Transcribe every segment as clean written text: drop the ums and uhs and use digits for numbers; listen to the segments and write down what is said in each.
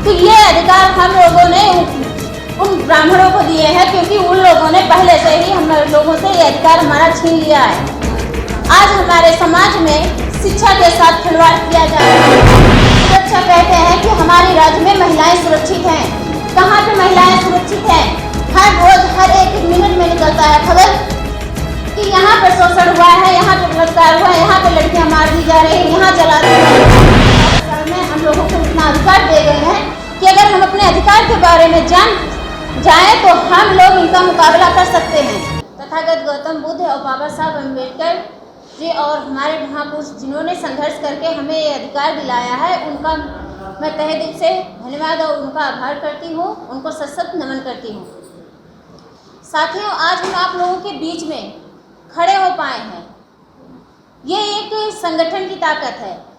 तो ये अधिकार हम लोगों ने उन ब्राह्मणों को दिए हैं, क्योंकि उन लोगों ने पहले से ही हम लोगों से ये अधिकार हमारा छीन लिया है। आज हमारे समाज में शिक्षा के साथ खिलवाड़ किया जा रहा है। सुरक्षा कहते हैं कि हमारे राज्य में महिलाएं सुरक्षित हैं। कहाँ पे महिलाएं सुरक्षित हैं? हर रोज हर एक मिनट में निकलता है खबर कि यहाँ पर शोषण हुआ है, यहाँ पे बलात्कार हुआ है, यहाँ पे लड़कियाँ मार दी जा रही है, यहाँ जला दी जा रही है। हम लोगों को इतना अधिकार दे गए हैं कि अगर हम अपने अधिकार के बारे में जान जाए तो हम लोग इनका मुकाबला कर सकते हैं। तथागत गौतम बुद्ध और बाबा साहब अम्बेडकर जी और हमारे महापुरुष जिन्होंने संघर्ष करके हमें ये अधिकार दिलाया है, उनका मैं तहे दिल से धन्यवाद और उनका आभार करती हूँ, उनको सशक्त नमन करती हूँ। साथियों, आज हम आप लोगों के बीच में खड़े हो पाए हैं, ये एक संगठन की ताकत है।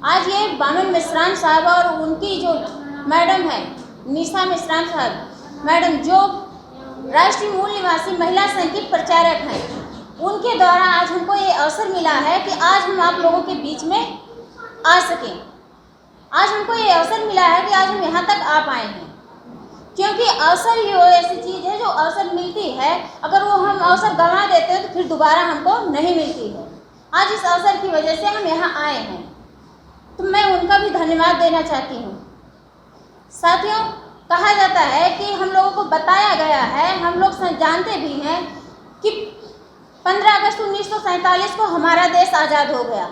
आज ये बामन मिश्रान साहब और उनकी जो मैडम है निशा मिश्रान साहब मैडम, जो राष्ट्रीय मूल निवासी महिला संघ की प्रचारक हैं, उनके द्वारा आज हमको ये अवसर मिला है कि आज हम आप लोगों के बीच में आ सकें। आज हमको ये अवसर मिला है कि आज हम यहाँ तक आ पाए हैं, क्योंकि अवसर ही वो ऐसी चीज़ है जो अवसर मिलती है, अगर वो हम अवसर गंवा देते हैं तो फिर दोबारा हमको नहीं मिलती है। आज इस अवसर की वजह से हम यहाँ आए हैं, तो मैं उनका भी धन्यवाद देना चाहती हूँ। साथियों, कहा जाता है कि हम लोगों को बताया गया है, हम लोग जानते भी हैं कि 15 अगस्त 1947 को हमारा देश आज़ाद हो गया।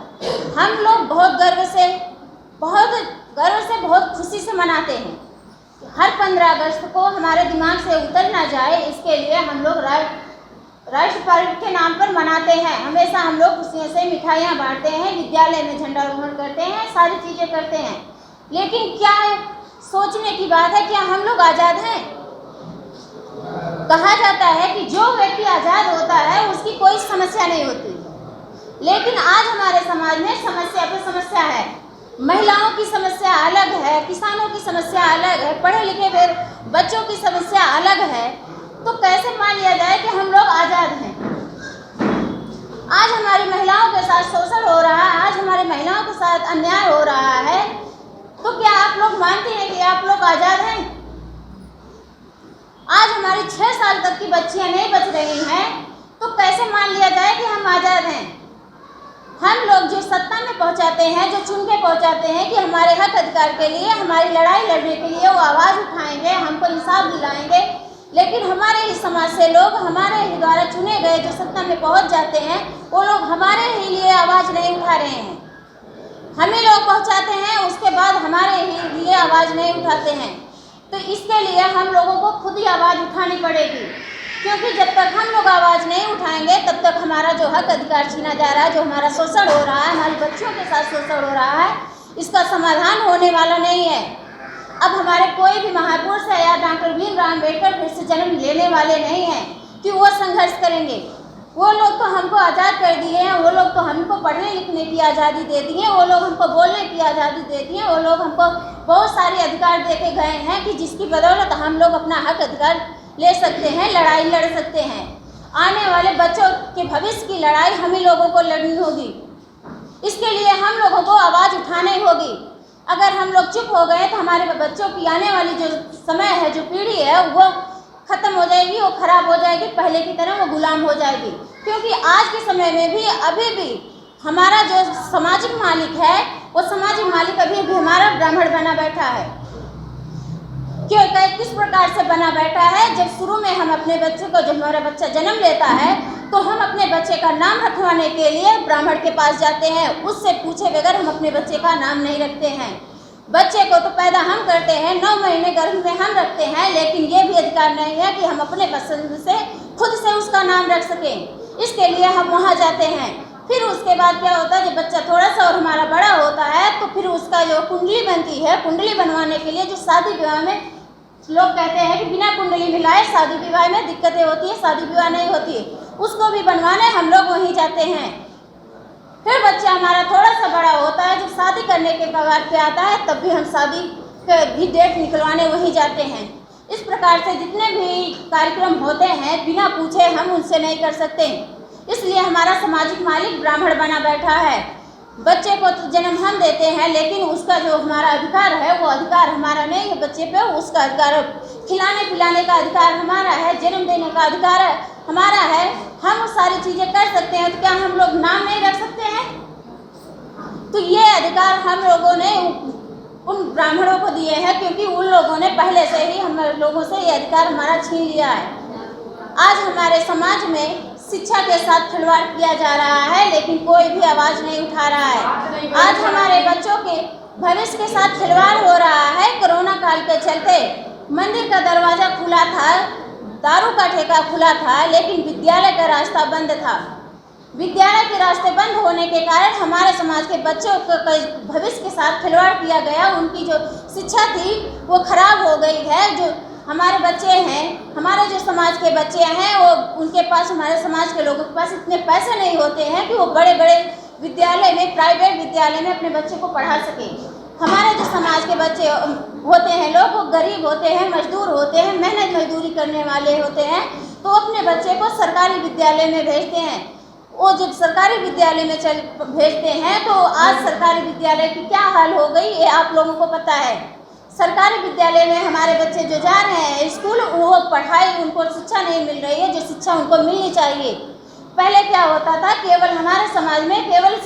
हम लोग बहुत गर्व से बहुत खुशी से मनाते हैं। हर 15 अगस्त को हमारे दिमाग से उतर ना जाए, इसके लिए हम लोग राष्ट्र पर्व के नाम पर मनाते हैं। हमेशा हम लोग खुशियों से मिठाइयाँ बांटते हैं, विद्यालय में झंडारोहण करते हैं, सारी चीज़ें करते हैं। लेकिन क्या सोचने की बात है, क्या हम लोग आज़ाद हैं? कहा जाता है कि जो व्यक्ति आज़ाद होता है उसकी कोई समस्या नहीं होती, लेकिन आज हमारे समाज में समस्या पे समस्या है। महिलाओं की समस्या अलग है, किसानों की समस्या अलग है, पढ़े लिखे बच्चों की समस्या अलग है। तो कैसे मान लिया जाए कि हम लोग आज़ाद हैं? आज हमारी महिलाओं के साथ शोषण हो रहा है, आज हमारी महिलाओं के साथ अन्याय हो रहा है, तो क्या आप लोग मानते हैं कि आप लोग आज़ाद हैं? आज हमारी 6 साल तक की बच्चियां नहीं बच रही हैं, तो कैसे मान लिया जाए कि हम आज़ाद हैं? हम लोग जो सत्ता में पहुंचाते हैं, जो चुन के पहुंचाते हैं कि हमारे हक अधिकार के लिए, हमारी लड़ाई लड़ने के लिए वो आवाज़ उठाएंगे, हमको इंसाफ दिलाएंगे, लेकिन हमारे ही समाज से लोग, हमारे ही द्वारा चुने गए जो सत्ता में पहुंच जाते हैं, वो लोग हमारे ही लिए आवाज़ नहीं उठा रहे हैं। हमें लोग पहुंचाते हैं, उसके बाद हमारे ही लिए आवाज़ नहीं उठाते हैं। तो इसके लिए हम लोगों को खुद ही आवाज़ उठानी पड़ेगी, क्योंकि जब तक हम लोग आवाज़ नहीं उठाएंगे तब तक हमारा जो हक अधिकार छीना जा रहा है, जो हमारा शोषण हो रहा है, हमारी बच्चियों के साथ शोषण हो रहा है, इसका समाधान होने वाला नहीं है। अब हमारे कोई भी महापुरुष है या डॉक्टर भीमराव अम्बेडकर फिर से जन्म लेने वाले नहीं हैं कि वो संघर्ष करेंगे। वो लोग तो हमको आज़ाद कर दिए हैं, वो लोग तो हमको पढ़ने लिखने की आज़ादी दे दी है, वो लोग हमको बोलने की आज़ादी दे दी है, वो लोग हमको बहुत सारे अधिकार दे के गए हैं कि जिसकी बदौलत हम लोग अपना हक अधिकार ले सकते हैं, लड़ाई लड़ सकते हैं। आने वाले बच्चों के भविष्य की लड़ाई हम ही लोगों को लड़नी होगी। इसके लिए हम लोगों को आवाज़ उठानी होगी। अगर हम लोग चुप हो गए तो हमारे बच्चों की आने वाली जो समय है, जो पीढ़ी है, वो ख़त्म हो जाएगी, वो ख़राब हो जाएगी, पहले की तरह वो गुलाम हो जाएगी। क्योंकि आज के समय में भी अभी भी हमारा जो सामाजिक मालिक है, वो सामाजिक मालिक अभी भी हमारा ब्राह्मण बना बैठा है। क्यों, किस प्रकार से बना बैठा है? जब शुरू में हम अपने बच्चे को, जब हमारा बच्चा जन्म लेता है, तो हम अपने बच्चे का नाम रखवाने के लिए ब्राह्मण के पास जाते हैं, उससे पूछे बगैर हम अपने बच्चे का नाम नहीं रखते हैं। बच्चे को तो पैदा हम करते हैं, 9 महीने गर्भ में हम रखते हैं, लेकिन ये भी अधिकार नहीं है कि हम अपने पसंद से खुद से उसका नाम रख सकें। इसके लिए हम वहाँ जाते हैं। फिर उसके बाद क्या होता है, जब बच्चा थोड़ा सा और हमारा बड़ा होता है, तो फिर उसका जो कुंडली बनती है, कुंडली बनवाने के लिए जो शादी विवाह में लोग कहते हैं कि बिना कुंडली मिलाए शादी विवाह में दिक्कतें होती है, शादी विवाह नहीं होती, उसको भी बनवाने हम लोग वहीं जाते हैं। फिर बच्चा हमारा थोड़ा सा बड़ा होता है, जब शादी करने के कगार पे आता है, तब भी हम शादी की डेट निकलवाने वहीं जाते हैं। इस प्रकार से जितने भी कार्यक्रम होते हैं, बिना पूछे हम उनसे नहीं कर सकते। इसलिए हमारा सामाजिक मालिक ब्राह्मण बना बैठा है। बच्चे को तो जन्म हम देते हैं, लेकिन उसका जो हमारा अधिकार है वो अधिकार हमारा नहीं है। बच्चे पे उसका अधिकार, खिलाने पिलाने का अधिकार हमारा है, जन्म देने का अधिकार हमारा है। हम वो सारी चीज़ें कर सकते हैं, तो क्या हम लोग नाम नहीं रख सकते हैं? तो ये अधिकार हम लोगों ने उन ब्राह्मणों को दिए हैं, क्योंकि उन लोगों ने पहले से ही हम लोगों से ये अधिकार हमारा छीन लिया है। आज हमारे समाज में शिक्षा के साथ खिलवाड़ किया जा रहा है, लेकिन कोई भी आवाज़ नहीं उठा रहा है। आज हमारे बच्चों के भविष्य के साथ खिलवाड़ हो रहा है। कोरोना काल के चलते मंदिर का दरवाज़ा खुला था, दारू का ठेका खुला था, लेकिन विद्यालय का रास्ता बंद था। विद्यालय के रास्ते बंद होने के कारण हमारे समाज के बच्चों के भविष्य के साथ खिलवाड़ किया गया। उनकी जो शिक्षा थी वो खराब हो गई है। जो हमारे बच्चे हैं, हमारे जो समाज के बच्चे हैं, वो उनके पास, हमारे समाज के लोगों के पास इतने पैसे नहीं होते हैं कि वो बड़े बड़े विद्यालय में, प्राइवेट विद्यालय में अपने बच्चे को पढ़ा सके। हमारे जो समाज के बच्चे होते हैं लोग, वो गरीब होते हैं, मजदूर होते हैं, मेहनत मजदूरी करने वाले होते हैं, तो अपने बच्चे को सरकारी विद्यालय में भेजते हैं। वो जब सरकारी विद्यालय में भेजते हैं तो आज सरकारी विद्यालय की क्या हाल हो गई ये आप लोगों को पता है। सरकारी विद्यालय में हमारे बच्चे जो जा रहे हैं स्कूल, वो पढ़ाई, उनको शिक्षा नहीं मिल रही है जो शिक्षा उनको मिलनी चाहिए। पहले क्या होता था, केवल हमारे समाज में केवल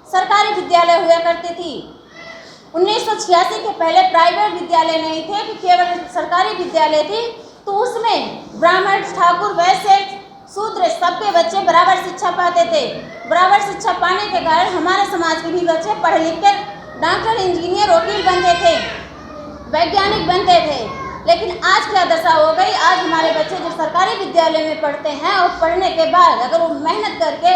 सरकारी विद्यालय हुआ करती थी। 1986 के पहले प्राइवेट विद्यालय नहीं थे, कि केवल सरकारी विद्यालय थी। तो उसमें ब्राह्मण, ठाकुर, वैश्य, शूद्र सबके बच्चे बराबर शिक्षा पाते थे। बराबर शिक्षा पाने के कारण हमारे समाज के भी बच्चे पढ़ लिख कर डॉक्टर, इंजीनियर, वकील बनते थे, वैज्ञानिक बनते थे। लेकिन आज क्या दशा हो गई, आज हमारे बच्चे जो सरकारी विद्यालय में पढ़ते हैं और पढ़ने के बाद अगर वो मेहनत करके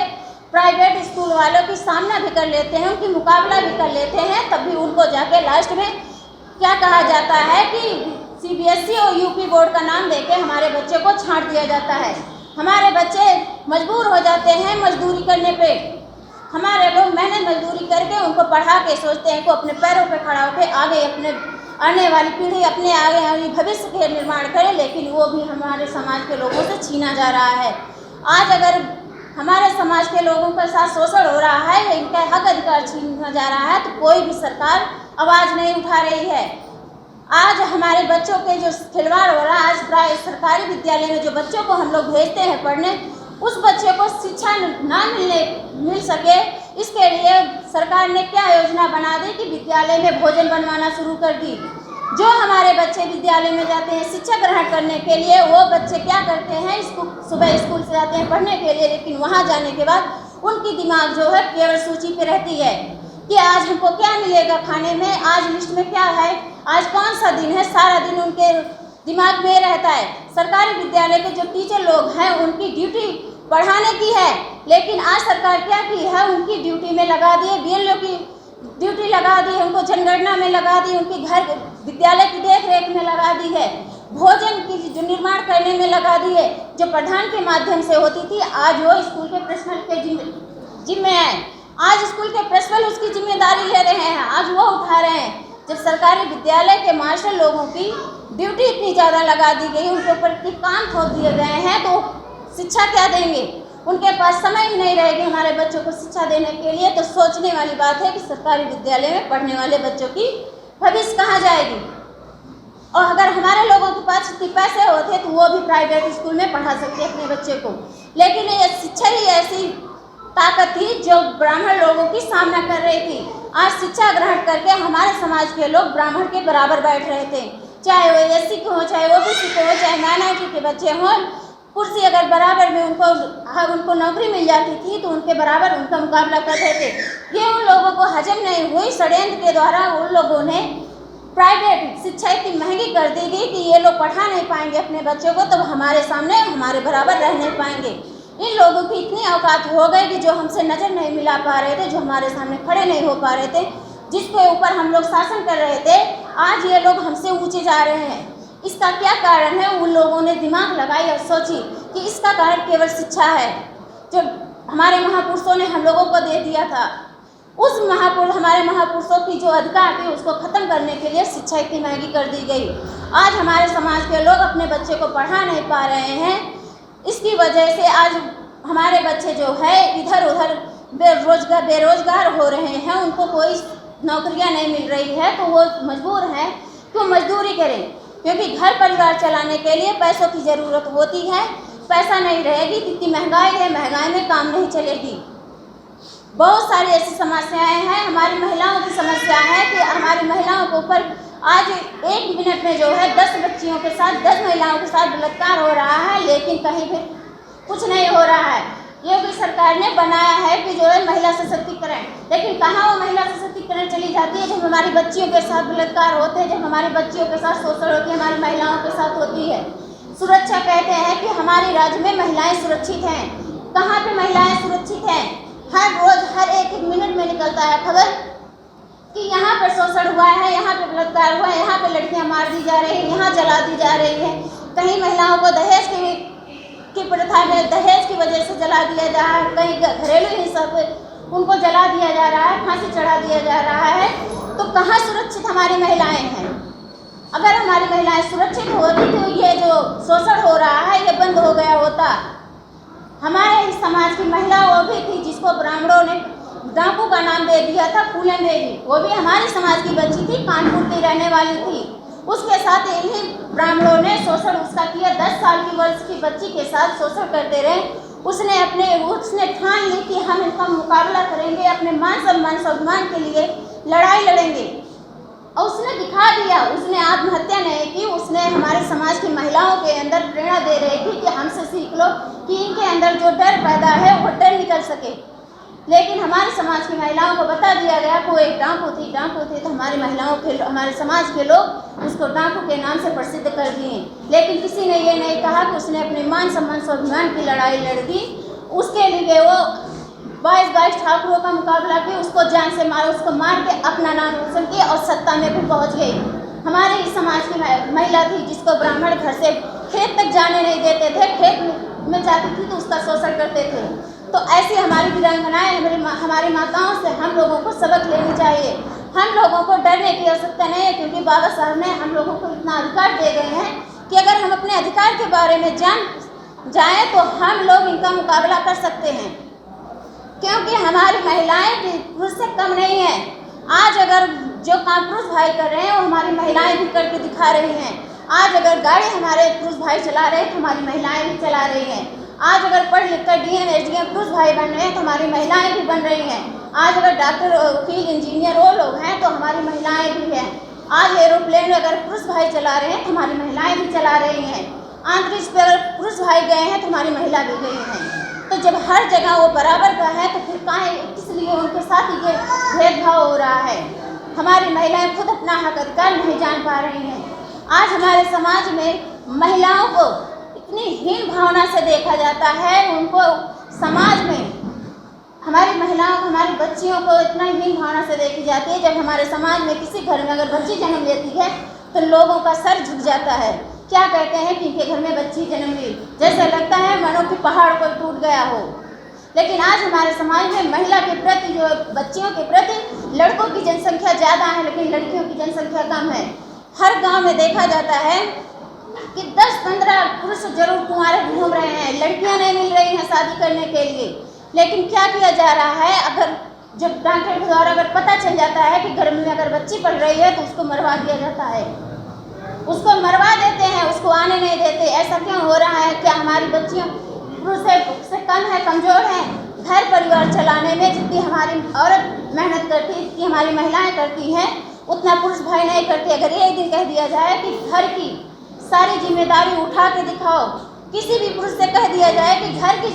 प्राइवेट स्कूल वालों की सामना भी कर लेते हैं, उनकी मुकाबला भी कर लेते हैं, तब भी उनको जाके लास्ट में क्या कहा जाता है कि CBSE और UP बोर्ड का नाम देके हमारे बच्चे को छांट दिया जाता है। हमारे बच्चे मजबूर हो जाते हैं मजदूरी करने पे। हमारे लोग मेहनत मजदूरी करके उनको पढ़ा के सोचते हैं कि अपने पैरों पे खड़ा होकर आगे अपने आने वाली पीढ़ी, अपने आगे वाली भविष्य के निर्माण करें, लेकिन वो भी हमारे समाज के लोगों से छीना जा रहा है। आज अगर हमारे समाज के लोगों के साथ शोषण हो रहा है, इनका हक अधिकार छीना जा रहा है, तो कोई भी सरकार आवाज़ नहीं उठा रही है। आज हमारे बच्चों के जो खिलवाड़ हो रहा है, आज प्राय सरकारी विद्यालय में जो बच्चों को हम लोग भेजते हैं पढ़ने, उस बच्चे को शिक्षा ना मिल सके, इसके लिए सरकार ने क्या योजना बना दी कि विद्यालय में भोजन बनवाना शुरू कर दी। जो हमारे बच्चे विद्यालय में जाते हैं शिक्षा ग्रहण करने के लिए, वो बच्चे क्या करते हैं, सुबह स्कूल से जाते हैं पढ़ने के लिए, लेकिन वहाँ जाने के बाद उनकी दिमाग जो है केवल सूची पे रहती है कि आज हमको क्या मिलेगा खाने में, आज लिस्ट में क्या है, आज कौन सा दिन है, सारा दिन उनके दिमाग में रहता है। सरकारी विद्यालय के जो टीचर लोग हैं उनकी ड्यूटी पढ़ाने की है, लेकिन आज सरकार क्या की है, उनकी ड्यूटी में लगा दिए, BLO की ड्यूटी लगा दी है, उनको जनगणना में लगा दी, उनकी घर विद्यालय की देख रेख में लगा दी है, भोजन की जो निर्माण करने में लगा दी है, जो प्रधान के माध्यम से होती थी, आज वो स्कूल के प्रिंसिपल के जिम्मे है। आज स्कूल के प्रिंसिपल उसकी जिम्मेदारी ले रहे हैं, आज वो उठा रहे हैं। जब सरकारी विद्यालय के मास्टर लोगों की ड्यूटी इतनी ज़्यादा लगा दी गई, उनके ऊपर इतने काम थोप दिए गए हैं, तो शिक्षा क्या देंगे, उनके पास समय ही नहीं रहेगी हमारे बच्चों को शिक्षा देने के लिए। तो सोचने वाली बात है कि सरकारी विद्यालय में पढ़ने वाले बच्चों की भविष्य कहाँ जाएगी। और अगर हमारे लोगों के पास इतने पैसे होते तो वो भी प्राइवेट स्कूल में पढ़ा सकते अपने बच्चे को, लेकिन ये शिक्षा ही ऐसी ताकत थी जो ब्राह्मण लोगों की सामना कर रही थी। आज शिक्षा ग्रहण करके हमारे समाज के लोग ब्राह्मण के बराबर बैठ रहे थे, चाहे वो SC को हो, चाहे OBC को हो, चाहे माइनॉरिटी के बच्चे हों। कुर्सी अगर बराबर में उनको नौकरी मिल जाती थी तो उनके बराबर उनका मुकाबला कर रहे थे। ये उन लोगों को हजम नहीं हुई, षड्यंत्र के द्वारा उन लोगों ने प्राइवेट शिक्षा इतनी महंगी कर दी गई कि ये लोग पढ़ा नहीं पाएंगे अपने बच्चों को, तो हमारे सामने हमारे बराबर रह नहीं पाएंगे। इन लोगों की इतनी औकात हो गई कि जो हमसे नज़र नहीं मिला पा रहे थे, जो हमारे सामने खड़े नहीं हो पा रहे थे, जिसके ऊपर हम लोग शासन कर रहे थे, आज ये लोग हमसे ऊंचे जा रहे हैं। इसका क्या कारण है? उन लोगों ने दिमाग लगाई और सोची कि इसका कारण केवल शिक्षा है, जो हमारे महापुरुषों ने हम लोगों को दे दिया था। उस हमारे महापुरुषों की जो अधिकार थी उसको ख़त्म करने के लिए शिक्षा इतनी महंगी कर दी गई। आज हमारे समाज के लोग अपने बच्चे को पढ़ा नहीं पा रहे हैं। इसकी वजह से आज हमारे बच्चे जो है इधर उधर बेरोजगार हो रहे हैं, उनको कोई नौकरियां नहीं मिल रही है, तो वो मजबूर हैं कि वो मजदूरी करें, क्योंकि घर परिवार चलाने के लिए पैसों की ज़रूरत होती है। पैसा नहीं रहेगी, कितनी महंगाई है, महंगाई में काम नहीं चलेगी। बहुत सारी ऐसी समस्याएं हैं। हमारी महिलाओं की समस्या है कि हमारी महिलाओं के ऊपर आज 1 मिनट में जो है 10 बच्चियों के साथ 10 महिलाओं के साथ बलात्कार हो रहा है, लेकिन कहीं भी कुछ नहीं हो रहा है। योगी सरकार ने बनाया है कि जो है महिला सशक्तिकरण, लेकिन कहाँ वो महिला सशक्तिकरण चली जाती है जब हमारी बच्चियों के साथ बलात्कार होते हैं, जब हमारी बच्चियों के साथ शोषण होती है, हमारी महिलाओं के साथ होती है। सुरक्षा कहते हैं कि हमारे राज्य में महिलाएं सुरक्षित हैं। कहाँ पे महिलाएं सुरक्षित हैं? हर रोज हर एक मिनट में निकलता है खबर कि यहाँ पर शोषण हुआ है, यहाँ पे बलात्कार हुआ है, यहाँ पे लड़कियाँ मार दी जा रही है, यहाँ जला दी जा रही है। कहीं महिलाओं को दहेज की प्रथा में दहेज की वजह से जला दिया जा रहा है, कहीं घरेलू हिंसा पे उनको जला दिया जा रहा है, फांसी चढ़ा दिया जा रहा है। तो कहाँ सुरक्षित हमारी महिलाएं हैं? अगर हमारी महिलाएं सुरक्षित होती तो ये जो शोषण हो रहा है ये बंद हो गया होता। हमारे समाज की महिला वो भी थी जिसको ब्राह्मणों ने डाकू का नाम दे दिया था, फूलन देवी। वो भी हमारे समाज की बच्ची थी, कानपुर की रहने वाली थी। उसके साथ इन्हीं ब्राह्मणों ने शोषण उसका किया। 10 साल की वर्ष की बच्ची के साथ शोषण करते रहे। उसने ठान ली कि हम इनका मुकाबला करेंगे, अपने मान सम्मान स्वाभिमान के लिए लड़ाई लड़ेंगे। और उसने दिखा दिया। उसने आत्महत्या नहीं की, उसने हमारे समाज की महिलाओं के अंदर प्रेरणा दे रही थी कि हमसे सीख लो कि इनके अंदर जो डर पैदा है वो डर निकल सके। लेकिन हमारे समाज की महिलाओं को बता दिया गया कि वो एक डाकू थी तो हमारे समाज के लोग उसको डाकू के नाम से प्रसिद्ध कर दिए। लेकिन किसी ने ये नहीं कहा कि उसने अपने मान सम्मान स्वाभिमान की लड़ाई लड़ दी। उसके लिए वो 22 ठाकुरों का मुकाबला किया, उसको जान से मारा, उसको मार के अपना नाम रोशन किया और सत्ता में भी पहुंच गई। हमारे इस समाज की महिला थी जिसको ब्राह्मण घर से खेत तक जाने नहीं देते थे, खेत में जाती थी तो उसका शोषण करते थे। तो ऐसी हमारी वीरांगनाएं, हमारी माताओं से हम लोगों को सबक लेनी चाहिए। हम लोगों को डरने की आवश्यकता नहीं है, क्योंकि बाबा साहब ने हम लोगों को इतना अधिकार दे गए हैं कि अगर हम अपने अधिकार के बारे में जान जाएँ तो हम लोग इनका मुकाबला कर सकते हैं। क्योंकि हमारी महिलाएं भी पुरुष से कम नहीं है। आज अगर जो काम पुरुष भाई कर रहे हैं वो हमारी महिलाएं भी करके दिखा रही हैं। आज अगर गाड़ी हमारे पुरुष भाई चला रहे हैं तो हमारी महिलाएं भी चला रही हैं। आज अगर पढ़ लिख कर डीएम एसडीएम पुरुष भाई बन रहे हैं तो हमारी महिलाएं भी बन रही हैं। आज अगर डॉक्टर वकील इंजीनियर वो लोग हैं तो हमारी महिलाएं भी हैं। आज एरोप्लेन अगर पुरुष भाई चला रहे हैं तो हमारी महिलाएं भी चला रही हैं। अंतरिक्ष पे अगर पुरुष भाई गए हैं तो हमारी महिला भी गई हैं। तो जब हर जगह वो बराबर का है तो फिर किस लिए उनके साथ ये भेदभाव हो रहा है? हमारी महिलाएं खुद अपना हक अधिकार नहीं जान पा रही हैं। आज हमारे समाज में महिलाओं को इतनी हीन भावना से देखा जाता है, उनको समाज में हमारी महिलाओं को, हमारी बच्चियों को इतना हीन भावना से देखी जाती है। जब हमारे समाज में किसी घर में अगर बच्ची जन्म लेती है तो लोगों का सर झुक जाता है। क्या कहते हैं कि इनके घर में बच्ची जन्म ली, जैसे लगता है मानो कि पहाड़ कोई टूट गया हो। लेकिन आज हमारे समाज में महिला के प्रति, जो बच्चियों के प्रति लड़कों की जनसंख्या ज़्यादा है लेकिन लड़कियों की जनसंख्या कम है। हर गांव में देखा जाता है कि 10-15 पुरुष जरूर कुंवारे घूम रहे हैं, लड़कियां नहीं मिल रही हैं शादी करने के लिए। लेकिन क्या किया जा रहा है, अगर जब डॉक्टर के द्वारा अगर पता चल जाता है कि घर में अगर बच्ची पढ़ रही है तो उसको मरवा दिया जाता है, उसको मरवा देते हैं, उसको आने नहीं देते। ऐसा क्यों हो रहा है? क्या हमारी बच्चियां पुरुष से कम है, कमज़ोर हैं? घर परिवार चलाने में जितनी हमारी औरत मेहनत करती है, जितनी हमारी महिलाएं करती हैं, उतना पुरुष भाई नहीं करते। अगर एक दिन कह दिया जाए कि घर की सारी जिम्मेदारी उठा के दिखाओ, किसी भी पुरुष से कह दिया जाए कि घर की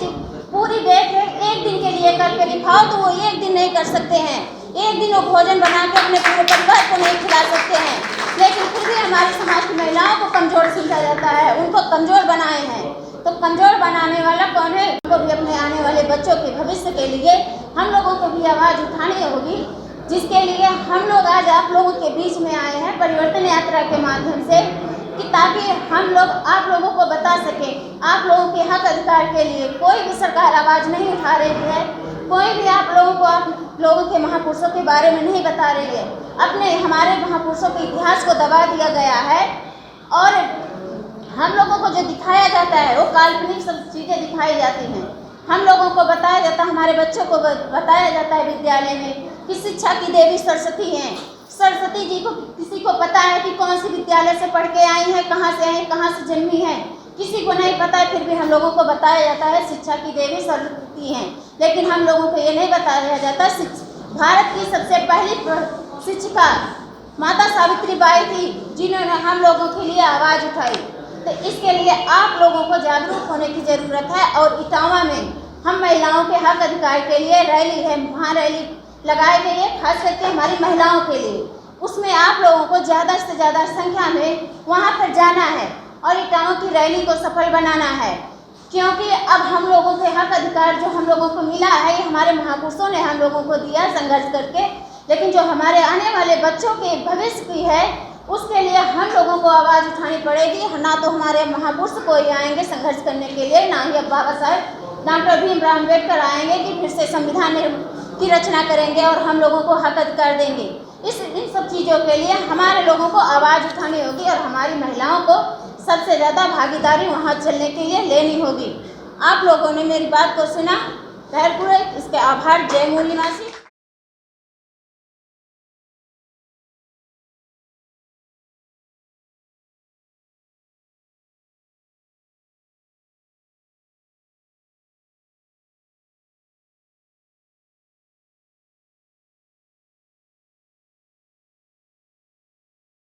पूरी देख एक दिन के लिए करके दिखाओ, तो वो एक दिन नहीं कर सकते हैं। एक दिन वो भोजन बना के अपने पूरे परिवार को नहीं खिला सकते हैं। लेकिन फिर भी हमारे समाज की महिलाओं को कमज़ोर समझा जाता है, उनको कमज़ोर बनाए हैं। तो कमज़ोर बनाने वाला कौन है? उनको भी अपने आने वाले बच्चों के भविष्य के लिए हम लोगों को भी आवाज़ उठानी होगी, जिसके लिए हम लोग आज आप लोगों के बीच में आए हैं परिवर्तन यात्रा के माध्यम से, कि ताकि हम लोग आप लोगों को बता सकें आप लोगों के हक अधिकार के लिए। कोई भी सरकार आवाज़ नहीं उठा रही है, कोई भी आप लोगों को आप लोगों के महापुरुषों के बारे में नहीं बता रही है। अपने हमारे महापुरुषों के इतिहास को दबा दिया गया है और हम लोगों को जो दिखाया जाता है वो काल्पनिक सब चीज़ें दिखाई जाती हैं। हम लोगों को बताया जाता, हमारे बच्चों को बताया जाता है विद्यालय में कि शिक्षा की देवी सरस्वती हैं। सरस्वती जी को किसी को पता है कि कौन सी विद्यालय से पढ़ के आई हैं, कहाँ से आई, कहाँ से जन्मी हैं, किसी को नहीं पता है। फिर भी हम लोगों को बताया जाता है शिक्षा की देवी सरस्वती हैं। लेकिन हम लोगों को ये नहीं बताया जाता भारत की सबसे पहली शिक्षिका माता सावित्री बाई थी, जिन्होंने हम लोगों के लिए आवाज़ उठाई। तो इसके लिए आप लोगों को जागरूक होने की ज़रूरत है। और इटावा में हम महिलाओं के हक अधिकार के लिए रैली है, वहाँ रैली लगाई गई है, खास करके हमारी महिलाओं के लिए। उसमें आप लोगों को ज़्यादा से ज़्यादा संख्या में वहाँ पर जाना है और इटावा की रैली को सफल बनाना है, क्योंकि अब हम लोगों के हक अधिकार जो हम लोगों को मिला है, ये हमारे महापुरुषों ने हम लोगों को दिया संघर्ष करके। लेकिन जो हमारे आने वाले बच्चों के भविष्य की है, उसके लिए हम लोगों को आवाज़ उठानी पड़ेगी। ना तो हमारे महापुरुष कोई आएंगे संघर्ष करने के लिए, ना ही अब बाबा साहब डॉक्टर भीमराव अम्बेडकर आएंगे कि फिर से संविधान की रचना करेंगे और हम लोगों को हक अधिकार देंगे। इन सब चीज़ों के लिए हमारे लोगों को आवाज़ उठानी होगी और हमारी महिलाओं को सबसे ज़्यादा भागीदारी वहाँ चलने के लिए लेनी होगी। आप लोगों ने मेरी बात को सुना, धैर्यपूर्वक इसके आभार। जय मूल निवासी।